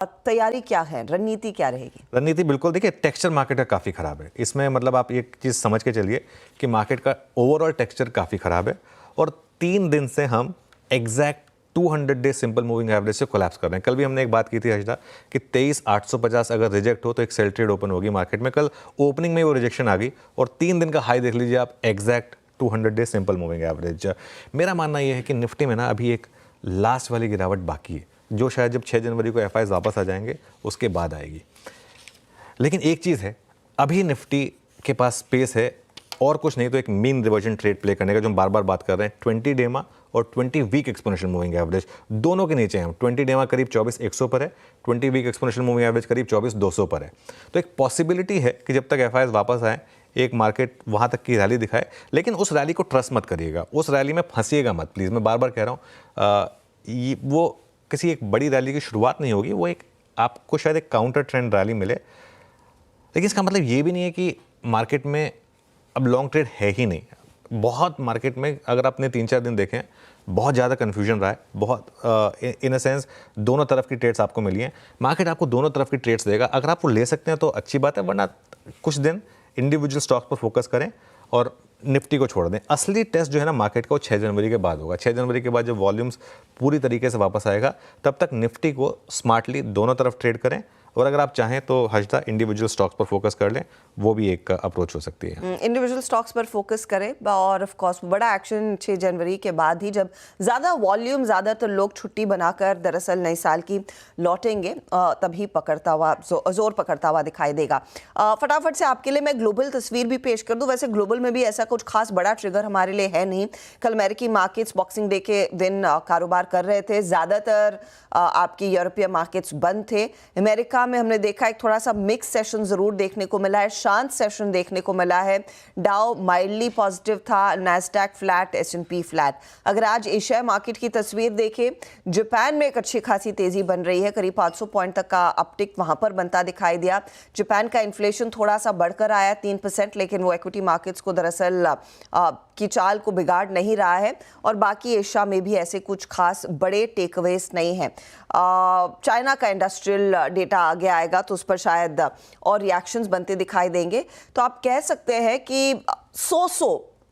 तैयारी क्या है, रणनीति क्या रहेगी? रणनीति बिल्कुल देखिए, टेक्सचर मार्केट का काफ़ी ख़राब है। इसमें मतलब आप एक चीज़ समझ के चलिए कि मार्केट का ओवरऑल टेक्सचर काफ़ी ख़राब है और 3 दिन से हम exact 200 day simple moving average से कोलैप्स कर रहे हैं। कल भी हमने एक बात की थी हर्षदा कि 23,850 अगर रिजेक्ट हो तो एक सेल ट्रेड ओपन होगी मार्केट में। कल ओपनिंग में वो रिजेक्शन आ गई और 3 दिन का हाई देख लीजिए आप, exact 200 day simple moving average. मेरा मानना ये है कि निफ्टी में ना अभी एक लास्ट वाली गिरावट बाकी है, जो शायद जब 6 जनवरी को एफआईज वापस आ जाएंगे उसके बाद आएगी। लेकिन एक चीज़ है, अभी निफ्टी के पास स्पेस है और कुछ नहीं तो एक मीन रिवर्जन ट्रेड प्ले करने का, जो हम बार बार बात कर रहे हैं। 20 डेमा और 20 वीक एक्सपोनेंशियल मूविंग एवरेज दोनों के नीचे हैं। 20 डेमा करीब 24,100 पर है, 20 वीक एक्सपोनेंशियल मूविंग एवरेज करीब 24,200 पर है। तो एक पॉसिबिलिटी है कि जब तक एफआईज वापस आए एक मार्केट वहाँ तक की रैली दिखाए, लेकिन उस रैली को ट्रस्ट मत करिएगा, उस रैली में फंसिएगा मत प्लीज़। मैं बार बार कह रहा हूँ, वो किसी एक बड़ी रैली की शुरुआत नहीं होगी, वो एक आपको शायद एक काउंटर ट्रेंड रैली मिले। लेकिन इसका मतलब ये भी नहीं है कि मार्केट में अब लॉन्ग ट्रेड है ही नहीं। बहुत मार्केट में अगर आपने 3-4 दिन देखें, बहुत ज़्यादा कन्फ्यूजन रहा है, बहुत इन अ सेंस दोनों तरफ की ट्रेड्स आपको मिली हैं। मार्केट आपको दोनों तरफ की ट्रेड्स देगा, अगर आप वो ले सकते हैं तो अच्छी बात है, वरना कुछ दिन इंडिविजुअल स्टॉक्स पर फोकस करें और निफ्टी को छोड़ दें। असली टेस्ट जो है ना मार्केट का, वो 6 जनवरी के बाद होगा। 6 जनवरी के बाद जब वॉल्यूम्स पूरी तरीके से वापस आएगा, तब तक निफ्टी को स्मार्टली दोनों तरफ ट्रेड करें। और अगर आप चाहें तो हर्षदा इंडिविजुअल स्टॉक्स पर फोकस कर लें, वो भी एक अप्रोच हो सकती है। इंडिविजुअल स्टॉक्स पर फोकस करें और ऑफ कोर्स बड़ा एक्शन 6 जनवरी के बाद ही, जब ज़्यादा वॉल्यूम, ज़्यादातर लोग छुट्टी बनाकर दरअसल नए साल की लौटेंगे, तभी पकड़ता हुआ जोर पकड़ता हुआ दिखाई देगा। फटाफट से आपके लिए मैं ग्लोबल तस्वीर भी पेश कर दूं। वैसे ग्लोबल में भी ऐसा कुछ खास बड़ा ट्रिगर हमारे लिए है नहीं। कल अमेरिकी मार्केट्स बॉक्सिंग डे के दिन कारोबार कर रहे थे, ज़्यादातर आपकी यूरोपीय मार्केट्स बंद थे। अमेरिका में हमने देखा एक थोड़ा सा मिक्स सेशन जरूर देखने को मिला है, शांत सेशन देखने को मिला है। डाउ माइल्डली पॉजिटिव था, नैस्डैक फ्लैट, S&P फ्लैट। अगर आज एशिया मार्केट की तस्वीर देखें, जापान में एक अच्छी खासी तेजी बन रही है, करीब 500 पॉइंट तक का अपटिक वहां पर बनता दिखाई दिया। जापान का इन्फ्लेशन थोड़ा सा बढ़कर आया 3%, लेकिन वो इक्विटी मार्केट्स को दरअसल की चाल को बिगाड़ नहीं रहा है। और बाकी एशिया में भी ऐसे कुछ खास बड़े टेकअवेज नहीं हैं। चाइना का इंडस्ट्रियल डेटा आगे आएगा तो उस पर शायद और रिएक्शंस बनते दिखाई देंगे। तो आप कह सकते हैं कि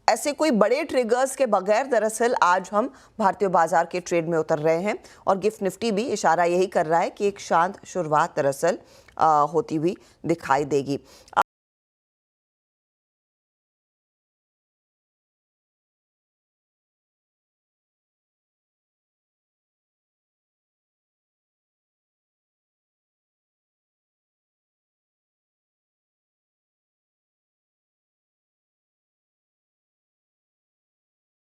ऐसे कोई बड़े ट्रिगर्स के बगैर दरअसल आज हम भारतीय बाजार के ट्रेड में उतर रहे हैं। और गिफ्ट निफ्टी भी इशारा यही कर रहा है कि एक शांत शुरुआत दरअसल होती हुई दिखाई देगी।